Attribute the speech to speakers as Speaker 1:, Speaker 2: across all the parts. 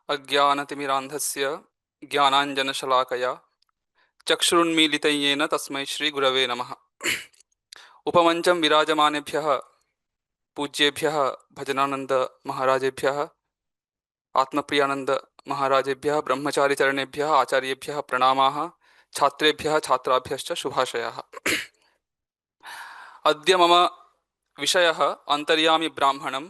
Speaker 1: अज्ञानतिमिरान्धस्य ज्ञानाञ्जनशलाकया चक्षुरुन्मीलितं येन तस्मै श्रीगुरवे नमः। उपमञ्चं विराजमानेभ्यः पूज्येभ्यः भजनानंद महाराजेभ्यः आत्मप्रियानंद महाराजेभ्यः ब्रह्मचारिचरणेभ्यः आचार्येभ्यः प्रणामाः। छात्रेभ्यः छात्राभ्यश्च शुभाशयाः। अद्य मम विषयः अन्तर्यामी ब्राह्मणम्।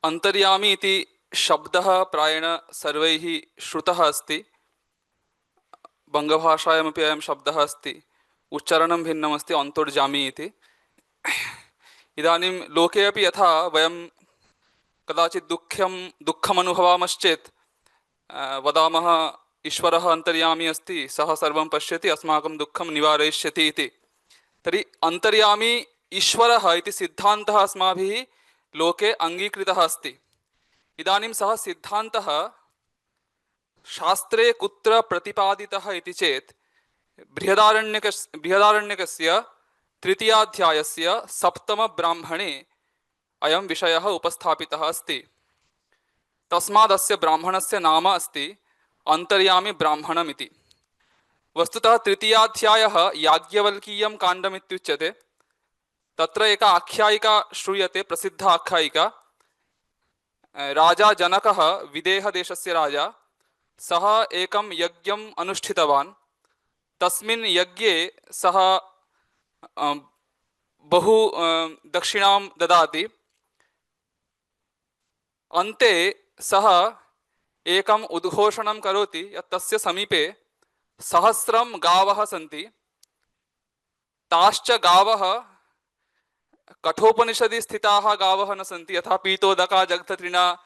Speaker 1: अन्तर्यामी इति शब्दः प्रायेण सर्वैः श्रुतः अस्ति। बंगभाषायामपि अयं शब्दः अस्ति। उच्चारणं भिन्नमस्ति, अन्तर्जामी इति। इदानीं लोके अपि यथा वयं कदाचित् दुःखम् अनुभवामश्चेत् वदामः ईश्वरः अन्तर्यामी अस्ति, सः सर्वं पश्यति, अस्माकं दुःखं निवारयिष्यति इति। तर्हि अन्तर्यामी ईश्वरः इति सिद्धान्तः अस्माभिः लोके अङ्गीकृतः अस्ति। इदानीं सः सिद्धान्तः शास्त्रे कुत्र प्रतिपादितः इति चेत् बृहदारण्यकस्य तृतीयाध्यायस्य सप्तमब्राह्मणे अयं विषयः उपस्थापितः अस्ति। तस्मादस्य ब्राह्मणस्य नाम अस्ति अन्तर्यामी ब्राह्मणम् इति। वस्तुतः तृतीयाध्यायः याज्ञवल्कीयं काण्डमित्युच्यते। तत्र एका आख्यायिका श्रूयते, प्रसिद्धा आख्यायिका। राजा जनकः, विदेहदेशस्य राजा, सः एकं यज्ञम् अनुष्ठितवान्। तस्मिन् यज्ञे सः बहु दक्षिणां ददाति। अन्ते सः एकम् उद्घोषणं करोति यत् तस्य समीपे 1000 गावः सन्ति। ताश्च गावः कठोपनिषदि स्थिताः गावः न सन्ति, यथा पीतोदका जगततृणा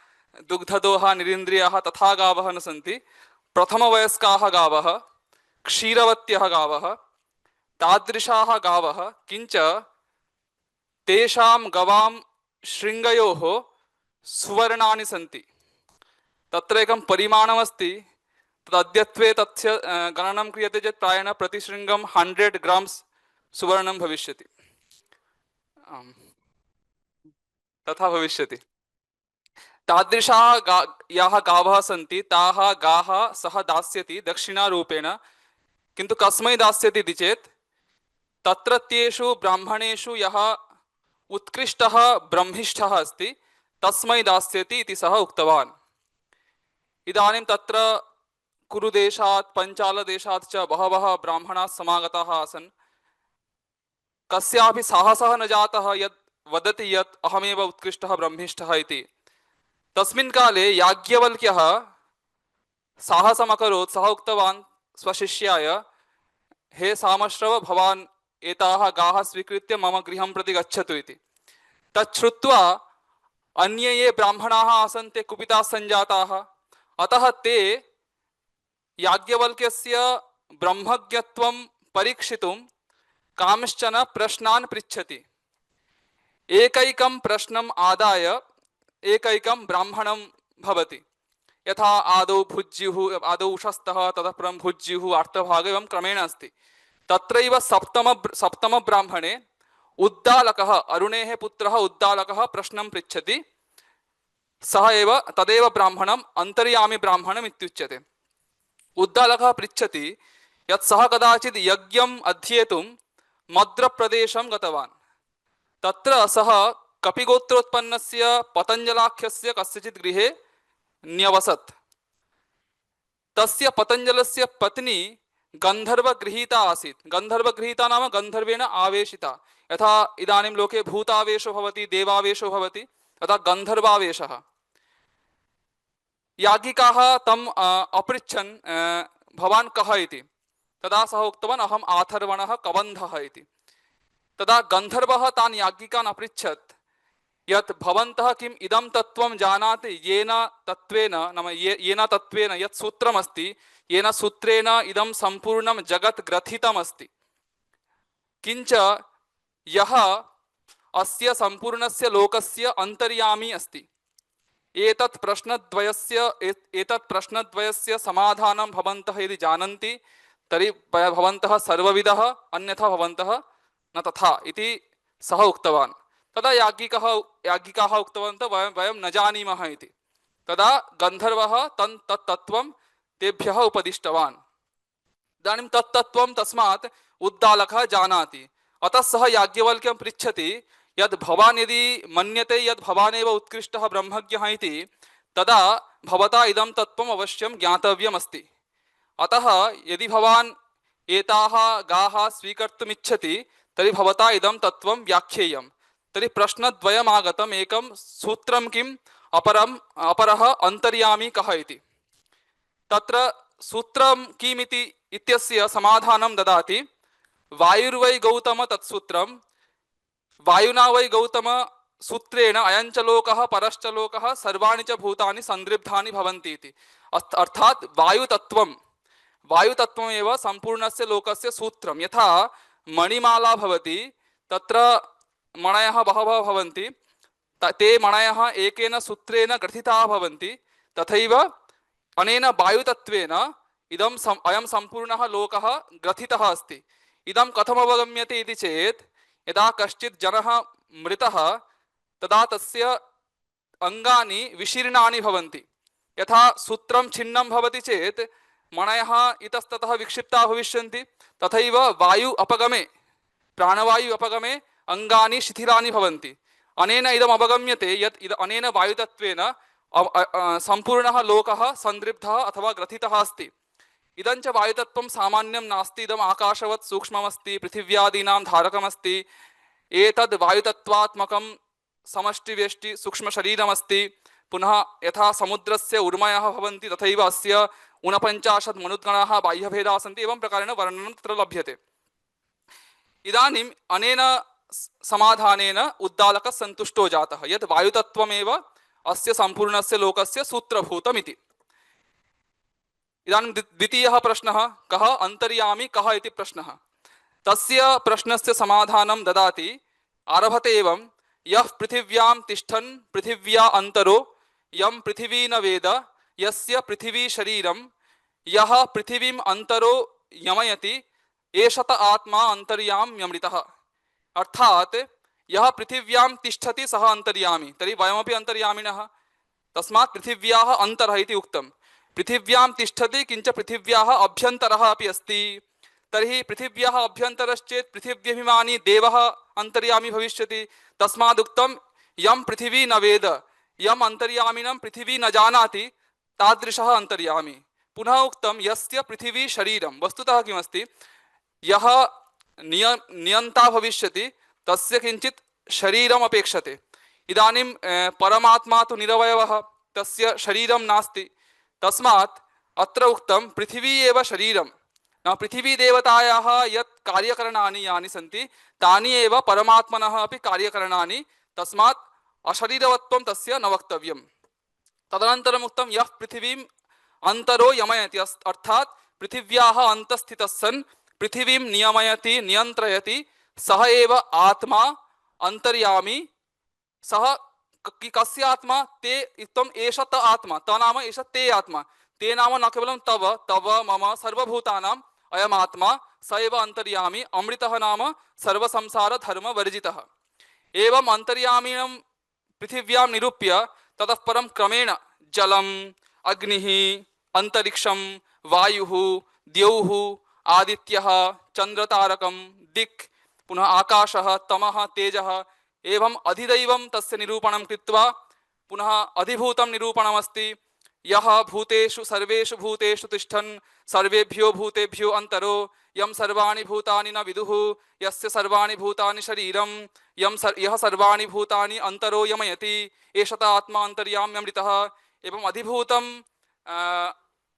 Speaker 1: दुग्धदोहा निरिन्द्रियाः, तथा गावः न सन्ति। प्रथमवयस्काः गावः, क्षीरवत्यः गावः, तादृशाः गावः। किञ्च तेषां गवां शृङ्गयोः सुवर्णानि सन्ति। तत्र एकं परिमाणमस्ति। तदद्यत्वे तस्य गणनं क्रियते चेत् प्रायेण प्रतिशृङ्गं 100 ग्राम्स् सुवर्णं भविष्यति। तथा भविष्यति। तादृशाः याः गावः सन्ति ताः गाः सः दास्यति दक्षिणारूपेण। किन्तु कस्मै दास्यति इति चेत् तत्रत्येषु ब्राह्मणेषु यः उत्कृष्टः ब्रह्मिष्ठः अस्ति तस्मै दास्यति इति सः उक्तवान्। इदानीं तत्र कुरुदेशात् पञ्चालदेशात् च बहवः ब्राह्मणाः समागताः आसन्। कस्यापि साहसः न जातः यत् वदति यत् अहमेव उत्कृष्टः ब्रह्मिष्ठः इति। तस्मिन् काले याज्ञवल्क्यः साहसम् अकरोत्। सः उक्तवान् स्वशिष्याय, हे सामश्रव, भवान् एताः गाः स्वीकृत्य मम गृहं प्रति गच्छतु इति। तत् श्रुत्वा अन्ये ये ब्राह्मणाः आसन् ते कुपिताः सञ्जाताः। अतः ते याज्ञवल्क्यस्य ब्रह्मज्ञत्वं परीक्षितुं कांश्चन प्रश्नान् पृच्छति। एकैकं प्रश्नम् आदाय एकैकं ब्राह्मणं भवति। यथा आदौ भुज्युः, आदौ उषस्तः, ततः परं भुज्युः, अर्थभागः, एवं क्रमेण अस्ति। तत्रैव सप्तमब्राह्मणे उद्दालकः, अरुणेः पुत्रः उद्दालकः प्रश्नं पृच्छति। सः एव तदेव ब्राह्मणम् अन्तर्यामी ब्राह्मणम् इत्युच्यते। उद्दालकः पृच्छति यत् सः कदाचित् यज्ञम् अध्येतुं मद्रप्रदेशं गतवान्। तत्र सः कपिगोत्रोत्पन्नस्य पतञ्जलाख्यस्य कस्यचित् गृहे न्यवसत्। तस्य पतञ्जलस्य पत्नी गन्धर्वगृहीता आसीत्। गन्धर्वगृहीता नाम गन्धर्वेण आवेशिता। यथा इदानीं लोके भूतावेशो भवति, देवावेशो भवति, तथा गन्धर्वावेशः। याज्ञिकाः तम् अपृच्छन् भवान् कः इति। तदा सः उक्तवान् अहम् आथर्वणः कबन्धः इति। तदा गन्धर्वः तान् याज्ञिकान् अपृच्छत् यत् भवन्तः किम् इदं तत्त्वं जानाति येन तत्त्वेन, नाम येन तत्त्वेन यत् सूत्रमस्ति, येन सूत्रेण इदं सम्पूर्णं जगत् ग्रथितमस्ति। किञ्च यः अस्य सम्पूर्णस्य लोकस्य अन्तर्यामी अस्ति। एतत् प्रश्नद्वयस्य समाधानं भवन्तः यदि जानन्ति तर्हि भवन्तः सर्वविदः, अन्यथा भवन्तः न तथा इति सः उक्तवान्। तदा याज्ञिकाः उक्तवन्तः वयं वयं न जानीमः इति। तदा गन्धर्वः तत् तत्त्वं तेभ्यः उपदिष्टवान्। इदानीं तत् तत्त्वं तस्मात् उद्दालकः जानाति। अतः सः याज्ञवल्क्यं पृच्छति यद् भवान् यदि मन्यते यद् भवानेव उत्कृष्टः ब्रह्मज्ञः इति, तदा भवता इदं तत्त्वम् अवश्यं ज्ञातव्यमस्ति। अतः यदि भवान् एताः गाः स्वीकर्तुमिच्छति तर्हि भवता इदं तत्त्वं व्याख्येयं। तर्हि प्रश्नद्वयम् आगतम्, एकं सूत्रं किम्, अपरः अन्तर्यामी कः इति। तत्र सूत्रं किमिति इत्यस्य समाधानं ददाति। वायुर्वै गौतम तत्सूत्रं, वायुना वै गौतम सूत्रेण अयंच लोकः परश्च लोकः सर्वाणि च भूतानि संदृब्धानि भवन्ति इति। अर्थात् वायुतत्वमेव सम्पूर्णस्य लोकस्य सूत्रं। यथा मणिमाला भवति, तत्र मणयः बहवः भवन्ति, ते मणयः एकेन सूत्रेण ग्रथिताः भवन्ति, तथैव अनेन वायुतत्वेन अयं सम्पूर्णः लोकः ग्रथितः अस्ति। इदं कथम् अवगम्यते इति चेत्, यदा कश्चित् जनः मृतः तदा तस्य अङ्गानि विशीर्णानि भवन्ति। यथा सूत्रं छिन्नं भवति चेत् मणयः इतस्ततः विक्षिप्ताः भविष्यन्ति, तथैव वायु अपगमे, प्राणवायु अपगमे अङ्गानि शिथिलानि भवन्ति। अनेन इदम् अवगम्यते यत् अनेन वायुतत्वेन सम्पूर्णः लोकः सन्दृब्धः अथवा ग्रथितः अस्ति। इदञ्च वायुतत्वं सामान्यं नास्ति, इदम् आकाशवत् सूक्ष्ममस्ति, पृथिव्यादीनां धारकमस्ति। एतद् वायुतत्वात्मकं समष्टिव्यष्टि सूक्ष्मशरीरमस्ति। पुनः यथा समुद्रस्य उर्मयः भवन्ति तथैव अस्य 49 मनुद्गणाः बाह्यभेदाः सन्ति। एवं प्रकारेण वर्णनं तत्र लभ्यते। इदानीम् अनेन समाधानेन उद्दालकः सन्तुष्टो जातः यत् वायुतत्वमेव अस्य सम्पूर्णस्य लोकस्य सूत्रभूतमिति। इदानीं द्वितीयः प्रश्नः, कः अन्तर्यामी कः इति प्रश्नः। तस्य प्रश्नस्य समाधानं ददाति। आरभते एवं, यः पृथिव्यां तिष्ठन् पृथिव्या अन्तरो यं पृथिवी न वेद यस्य पृथिवी शरीरं यः पृथिवीम् अन्तरो यमयति एषत आत्मा अन्तर्याम्यमृतः। अर्थात् यः पृथिव्यां तिष्ठति सः अन्तर्यामी। तर्हि वयमपि अन्तर्यामिनः, तस्मात् पृथिव्याः अन्तरः इति उक्तं। पृथिव्यां तिष्ठति किञ्च पृथिव्याः अभ्यन्तरः अपि अस्ति। तर्हि पृथिव्याः अभ्यन्तरश्चेत् पृथिव्यभिमानी देवः अन्तर्यामी भविष्यति। तस्मादुक्तं यं पृथिवी न वेद, यम् अन्तर्यामिनं पृथिवी न जानाति तादृशः अन्तर्यामी। पुनः उक्तं यस्य पृथिवी शरीरं। वस्तुतः किमस्ति, यः नियन्ता भविष्यति तस्य किञ्चित् शरीरम् अपेक्षते। इदानीं परमात्मा तु निरवयवः, तस्य शरीरं नास्ति। तस्मात् अत्र उक्तं पृथिवी एव शरीरं। पृथिवीदेवतायाः यत् कार्यकरणानि यानि सन्ति तानि एव परमात्मनः अपि कार्यकरणानि। तस्मात् अशरीरवत्वं तस्य न वक्तव्यं। तदनन्तरम् उक्तं यः पृथिवीम् अन्तरो यमयति, अर्थात् पृथिव्याः अन्तस्थितः सन् पृथिवीं नियमयति नियन्त्रयति सः एव आत्मा अन्तर्यामी। सः कस्य आत्मा? ते इत्थम् एष त आत्मा, त नाम एष ते आत्मा। ते नाम न केवलं तव मम सर्वभूतानाम् अयम् आत्मा, स एव अन्तर्यामी। अमृतः नाम सर्वसंसारधर्मवर्जितः। एवम् अन्तर्यामिनं पृथिव्यां निरूप्य ततः परं क्रमेण जलम्, अग्निः, अन्तरिक्षं, वायुः, द्यौः, आदित्यः, चन्द्रतारकं, दिक्, पुनः आकाशः, तमः, तेजः, एवं अधिदैवं तस्य निरूपणं कृत्वा पुनः अधिभूतं निरूपणमस्ति। यः भूतेषु सर्वेषु भूतेषु तिष्ठन् सर्वेभ्यो भूतेभ्यो अन्तरो यं सर्वाणि भूतानि न विदुः यस्य सर्वाणि भूतानि शरीरं यः सर्वाणि भूतानि अन्तरो यमयति एषत आत्मा अन्तर्याम्यमृतः। एवं अधिभूतं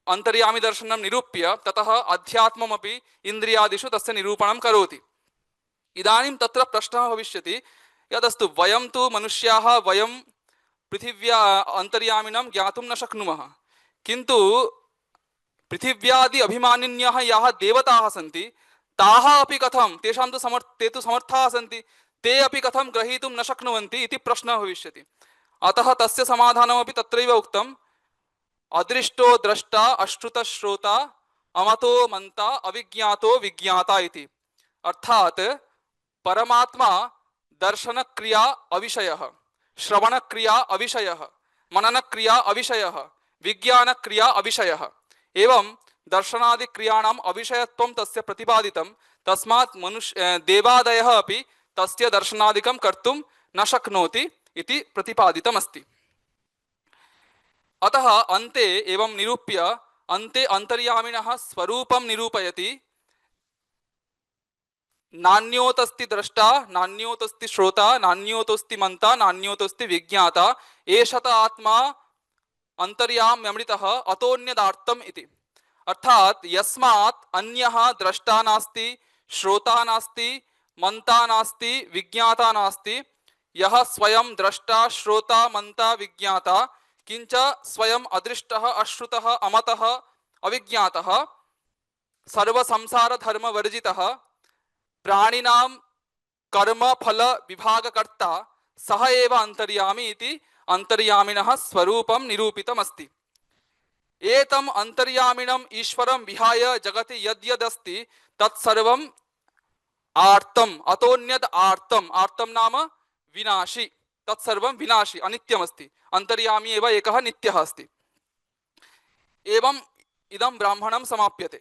Speaker 1: अन्तर्यामी दर्शनं निरूप्य ततः अध्यात्ममपि इन्द्रियादिषु तस्य निरूपणं करोति। इदानीं तत्र प्रश्नः भविष्यति, यदस्तु वयं तु मनुष्याः वयं पृथिव्या अन्तर्यामिनं ज्ञातुं न शक्नुमः, किन्तु पृथिव्यादि अभिमानिन्यः याः देवताः सन्ति ताः अपि कथं, तेषां तु ते तु समर्थाः सन्ति, ते अपि कथं ग्रहीतुं न शक्नुवन्ति इति प्रश्नः भविष्यति। अतः तस्य समाधानमपि तत्रैव उक्तम्, अदृष्टो द्रष्टा अश्रुतश्रोता अमतो मन्ता अविज्ञातो विज्ञाता इति। अर्थात् परमात्मा दर्शन क्रिया अविषयः, श्रवण क्रिया अविषयः, मनन क्रिया अविषयः, विज्ञान क्रिया अविषयः। एवं दर्शनादि क्रियाणाम् अविषयत्वं तस्य प्रतिपादितं। तस्मात् मनुष्य देवादयः अपि तस्य दर्शनादिकं कर्तुं न शक्नोति इति प्रतिपादितमस्ति। अतः अन्ते एवं निरूप्य अन्ते अन्तर्यामिनः स्वरूपं निरूपयति। नान्योतस्ति द्रष्टा, नान्योतस्ति श्रोता, नान्योतस्ति मंता, नान्योतस्ति विज्ञाता, एषत आत्मा अंतर्याम्यमृतः अतोन्यदार्थम इति। अर्थात यस्मात् अन्यः द्रष्टा नास्ति, श्रोता नास्ति, मंता नास्ति, विज्ञाता नास्ति, यः स्वयं द्रष्टा श्रोता मंता विज्ञाता किंच स्वयं अदृष्टः अश्रुतः अमतः अविज्ञातः सर्व संसार धर्म वर्जितः प्राणिनां कर्म फल विभागकर्ता सह एव अंतर्यामी इति अंतर्यामिनः स्वरूपं निरूपितमस्ति। एतम् अंतर्यामिणम् ईश्वरं विहाय जगति यद्यदस्ति तत्सर्वम् आर्तम्, अतोन्यत् आर्तम्, आर्तं नाम विनाशी, तत्सर्वं विनाशी अनित्यमस्ति। अंतर्यामी एव एकः नित्यः अस्ति। एवं इदं ब्राह्मणं समाप्यते।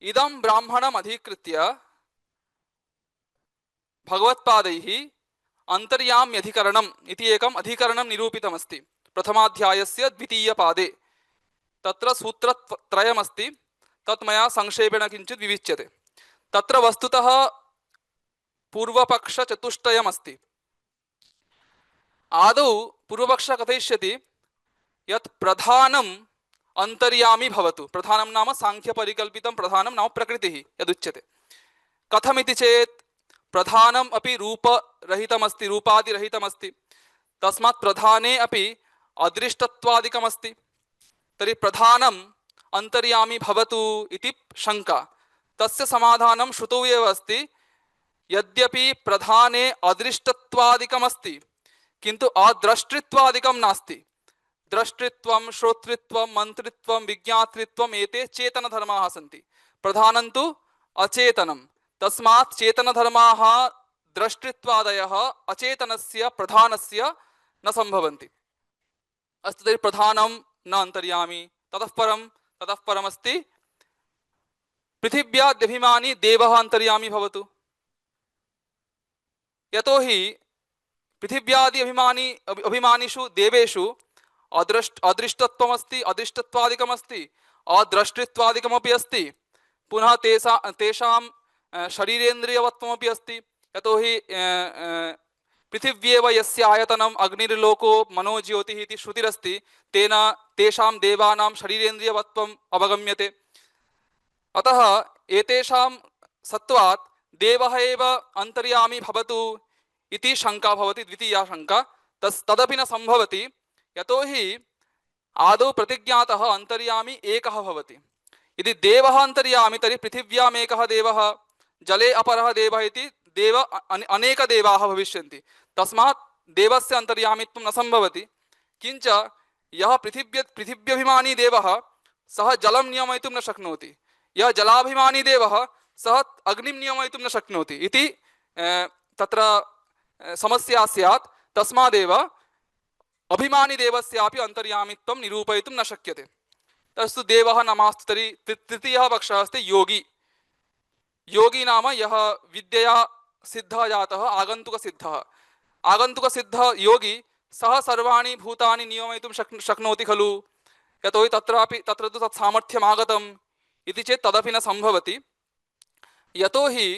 Speaker 1: इदं ब्राह्मणम् अधिकृत्य भगवत्पादैः अंतर्याम्यधिकरणम् इति एकम् अधिकरणं निरूपितमस्ति प्रथमाध्यायस्य द्वितीयपादे। तत्र सूत्रत्रयमस्ति, तत् मया संक्षेपेण किञ्चित् विविच्यते। तत्र वस्तुतः पूर्वपक्षचतुष्टयमस्ति। आदौ पूर्वपक्षः कथयिष्यति यत् प्रधानम् अंतर्यामी भवतु। प्रधानं नाम सांख्यपरिकल्पितं प्रधानं नाम प्रकृतिः यदुच्यते। कथमिति चेत् प्रधानम् अपि रूपरहितमस्ति, रूपादिरहितमस्ति। तस्मात् प्रधाने अपि अदृष्टत्वादिकमस्ति। तर्हि प्रधानम् अंतर्यामी भवतु इति शंका। तस्य समाधानं श्रुतौ एव अस्ति। यद्यपि प्रधाने अदृष्टत्वादिकमस्ति किन्तु अद्रष्टृत्वादिकं नास्ति। द्रष्टृत्वं, श्रोतृत्वं, मंत्रित्वं, विज्ञातृत्वं एते चेतनधर्माः सन्ति। प्रधानं तु अचेतनं। तस्मात् चेतनधर्माः द्रष्टृत्वादयः अचेतनस्य प्रधानस्य न सम्भवन्ति। अस्तु, तर्हि प्रधानं न अंतर्यामी। ततः परमस्ति पृथिव्याद्यभिमानी देवः अंतर्यामी भवतु। यतोहि पृथिव्यादि अभिमानिषु देवेषु अदृष्टत्वमस्ति, अदृष्टत्वादिकमस्ति, अद्रष्टृत्वादिकमपि अस्ति। पुनः तेषां शरीरेन्द्रियवत्वमपि अस्ति। यतोहि पृथिव्येव यस्य आयतनम् अग्निर्लोको मनोज्योतिः इति श्रुतिरस्ति। तेन तेषां देवानां शरीरेन्द्रियवत्वम् अवगम्यते। अतः एतेषां सत्वात् देवः एव अंतर्यामी भवतु इति शंका भवति, द्वितीया शंका। तदपि न संभवति। यतोहि आदौ प्रतिज्ञातः अंतर्यामी एकः भवति। यदि देवः अंतर्यामी तर्हि पृथिव्याम् एकः देवः, जले अपरः देवः इति देव अनेक देवाः भविष्यन्ति। तस्मात् देवस्य अंतर्यामित्वं न संभवति। किंच यः पृथिव्यभिमानी देवः सः जलं नियमयितुं न शक्नोति, यः जलाभिमानी देवः सः अग्निं नियमयितुं न शक्नोति इति तत्र समस्या स्यात्। तस्मादेव अभिमानी देवस्यापि अंतर्यामित्वं निरूपयितुं न शक्यते। तस्तु देवः नामास्तु। तर्हि तृतीयः पक्षः अस्ति योगी। योगी नाम यः विद्यया सिद्धः जातः, आगन्तुकसिद्धः। आगन्तुकसिद्धः योगी सः सर्वाणि भूतानि नियमयितुं शक्नोति खलु। यतोहि तत्र तु तत् सामर्थ्यम् आगतम् इति चेत् तदपि न सम्भवति। यतोहि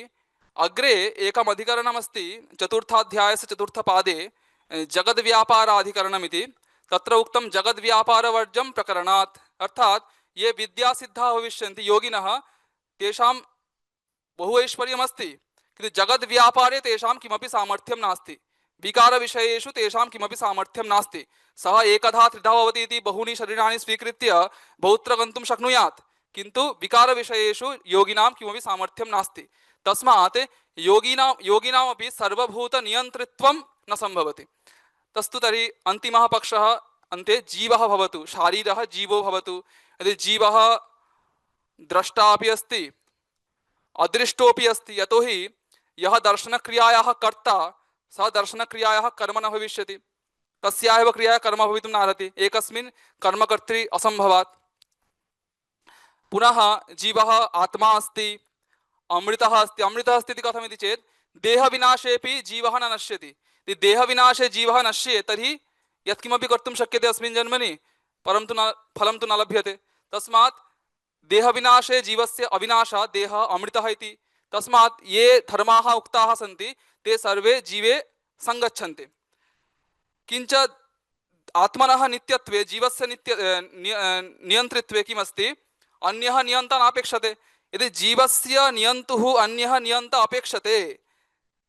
Speaker 1: अग्रे एकम् अधिकरणमस्ति चतुर्थाध्यायस्य चतुर्थपादे जगद्व्यापाराधिकरणमिति। तत्र उक्तं जगद्व्यापारवर्जं प्रकरणात्। अर्थात् ये विद्यासिद्धाः भविष्यन्ति योगिनः, तेषां बहु ऐश्वर्यमस्ति किन्तु जगद्व्यापारे तेषां किमपि सामर्थ्यं नास्ति। विकारविषयेषु तेषां किमपि सामर्थ्यं नास्ति। सः एकधा त्रिधा भवति इति बहूनि शरीराणि स्वीकृत्य बहुत्र गन्तुं शक्नुयात्, किन्तु विकारविषयेषु योगिनां किमपि सामर्थ्यं नास्ति। तस्मात् योगिनामपि सर्वभूतनियन्तृत्वं न सम्भवति। तस्तु तर्हि अन्तिमः पक्षः अन्ते जीवः भवतु, शारीरः जीवो भवतु। यदि जीवः द्रष्टा अपि अस्ति, अदृष्टोपि अस्ति। यतोहि यः दर्शनक्रियायाः कर्ता सः दर्शनक्रियायाः कर्म न भविष्यति, तस्याः एव क्रियायाः कर्म भवितुं नार्हति, एकस्मिन् कर्मकर्तृ असम्भवात्। पुनः जीवः आत्मा अस्ति, अमृतः अस्ति। अमृतः अस्ति इति कथमिति चेत् देहविनाशेपि जीवः न नश्यति। यदि देहविनाशे जीवः नश्येत् तर्हि यत्किमपि कर्तुं शक्यते अस्मिन् जन्मनि, परन्तु न फलं तु न लभ्यते। तस्मात् देहविनाशे जीवस्य अविनाशात् देहः अमृतः इति। तस्मात् ये धर्माः उक्ताः सन्ति ते सर्वे जीवे सङ्गच्छन्ति। किञ्च आत्मनः नित्यत्वे जीवस्य नियन्त्रित्वे किमस्ति, अन्यः नियन्ता नापेक्षते। यदि जीवस्य नियन्तुः अन्यः नियन्ता अपेक्षते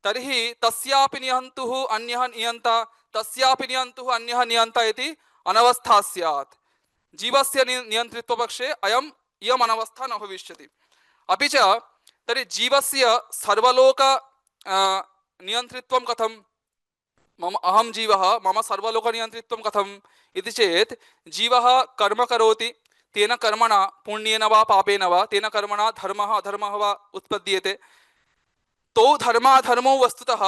Speaker 1: तर्हि तस्यापि नियन्तुः अन्यः नियन्ता, तस्यापि नियन्तुः अन्यः नियन्ता इति अनवस्था स्यात्। जीवस्य नियन्त्रित्वपक्षे इयम् अनवस्था न भविष्यति। अपि च तर्हि जीवस्य सर्वलोक नियन्त्रित्वं कथं, मम अहं जीवः मम सर्वलोकनियन्त्रित्वं कथम् इति चेत् जीवः कर्म करोति, तेन कर्मणा पुण्येन वा पापेन वा तेन कर्मणा धर्मः अधर्मः वा उत्पद्येते। तौ धर्माधर्मौ वस्तुतः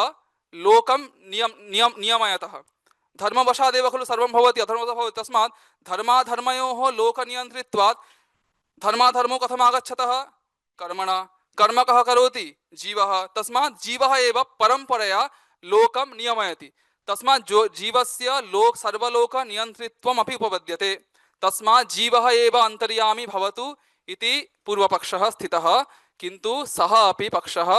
Speaker 1: लोकं नियमयतः। धर्मवशादेव खलु सर्वं भवति, अधर्मवशः भवति। तस्मात् धर्माधर्मयोः लोकनियन्त्रित्वात् धर्माधर्मौ कथम् आगच्छतः, कर्मणा। कर्म कः करोति, जीवः। तस्मात् जीवः एव परम्परया लोकं नियमयति। तस्मात् जीवस्य सर्वलोक नियन्त्रित्वम् अपि उपपद्यते। तस्मात् जीवः एव अन्तर्यामी भवतु इति पूर्वपक्षः स्थितः, किन्तु सः अपि पक्षः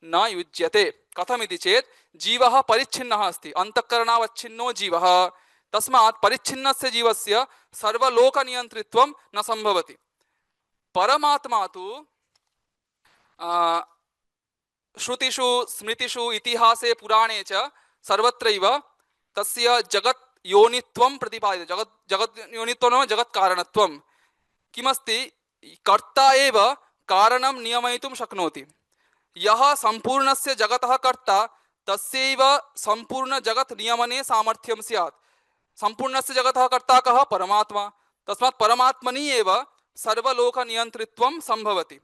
Speaker 1: न युज्यते। कथमिति चेत् जीवः परिच्छिन्नः अस्ति, अन्तःकरणावच्छिन्नो जीवः। तस्मात् परिच्छिन्नस्य जीवस्य सर्वलोकनियन्त्रित्वं न सम्भवति। परमात्मा तु श्रुतिषु स्मृतिषु इतिहासे पुराणे च सर्वत्रैव तस्य जगत् योनित्वं प्रतिपाद्यते। जगत् योनित्वं नाम जगत् कारणत्वं। किमस्ति, कर्ता एव कारणं नियमयितुं शक्नोति। यः सम्पूर्णस्य जगतः कर्ता तस्यैव सम्पूर्ण जगत् नियमने सामर्थ्यं स्यात्। सम्पूर्णस्य जगतः कर्ता कः, परमात्मा। तस्मात् परमात्मनि एव सर्वलोकनियन्त्रित्वं सम्भवति।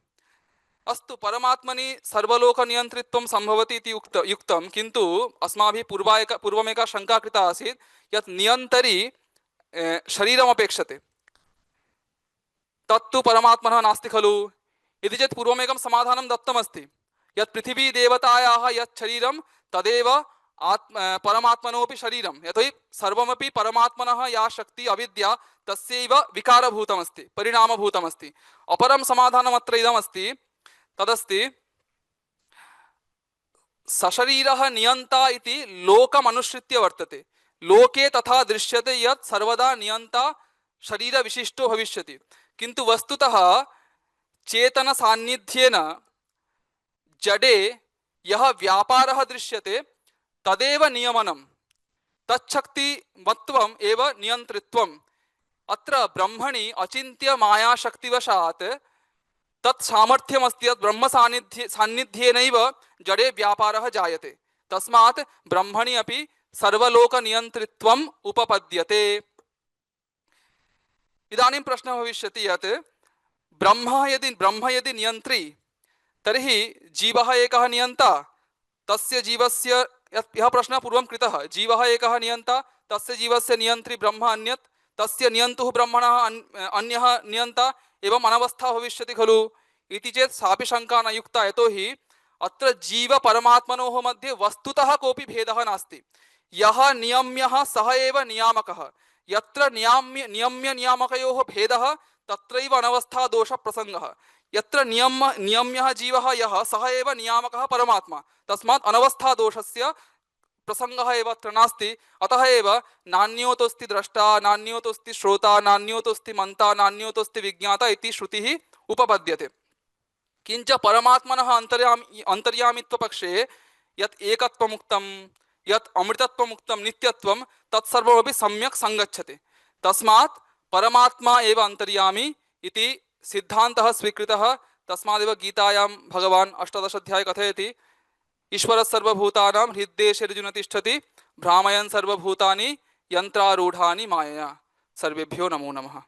Speaker 1: अस्तु, परमात्मनि सर्वलोकनियन्त्रित्वं सम्भवति इति युक्तं, किन्तु अस्माभिः पूर्वमेका शङ्का कृता आसीत् यत् नियन्तरि शरीरमपेक्षते, तत्तु परमात्मनः नास्ति खलु इति चेत् पूर्वमेकं समाधानं दत्तमस्ति यत् पृथिवी देवतायाः यत् शरीरं तदेव परमात्मनोऽपि शरीरं। यतोहि सर्वमपि परमात्मनः या शक्ति अविद्या तस्यैव विकारभूतमस्ति, परिणामभूतमस्ति। अपरं समाधानम् अत्र इदमस्ति, तदस्ति सशरीरः नियन्ता इति लोकमनुसृत्य वर्तते। लोके तथा दृश्यते यत् सर्वदा नियन्ता शरीरविशिष्टो भविष्यति, किन्तु वस्तुतः चेतन सान्निध्येन जडे यः व्यापारः दृश्यते तदेव नियमनं, तच्छक्तिमत्वम् एव नियन्त्रित्वम्। अत्र ब्रह्मणि अचिन्त्य मायाशक्तिवशात् तत् सामर्थ्यमस्ति यत् ब्रह्म सान्निध्येनैव जडे व्यापारः जायते। तस्मात् ब्रह्मणि अपि सर्वलोकनियन्त्रित्वम् उपपद्यते। इदानीं प्रश्नः भविष्यति यत् ब्रह्म यदि नियन्त्री तर्हि जीवः एकः नियन्ता, तस्य जीवस्य यः प्रश्नः पूर्वं कृतः, जीवः एकः नियन्ता, तस्य जीवस्य नियन्त्री ब्रह्म अन्यत्, तस्य नियन्तुः ब्रह्मणः अन्यः नियन्ता, एवम् अनवस्था भविष्यति खलु इति चेत् सापि शङ्का न युक्ता। यतोहि अत्र जीव परमात्मनोः मध्ये वस्तुतः कोऽपि भेदः नास्ति। यः नियम्यः सः एव नियामकः। यत्र नियम्य नियामकयोः भेदः तत्रैव अनवस्था दोषप्रसङ्गः। यत्र नियम्यः जीवः यः सः एव नियामकः परमात्मा। तस्मात् अनवस्था दोषस्य प्रसङ्गः एव अत्र नास्ति। अतः एव नान्योतोऽस्ति द्रष्टा, नान्योतोऽस्ति श्रोता, नान्योतोऽस्ति मन्ता, नान्योतोऽस्ति विज्ञाता इति श्रुतिः उपपद्यते। किञ्च परमात्मनः अन्तर्यामित्वपक्षे यत् एकत्वमुक्तं, यत् अमृतत्वमुक्तं, नित्यत्वं तत्सर्वमपि सम्यक् सङ्गच्छते। तस्मात् परमात्मा एव अन्तर्यामी इति सिद्धान्तः स्वीकृतः। तस्मादेव गीतायां भगवान् 18 अध्याये कथयति, ईश्वरः सर्वभूतानां हृद्देशेऽर्जुन तिष्ठति भ्रामयन् सर्वभूतानि यन्त्रारूढानि मायया। सर्वेभ्यो नमो नमः।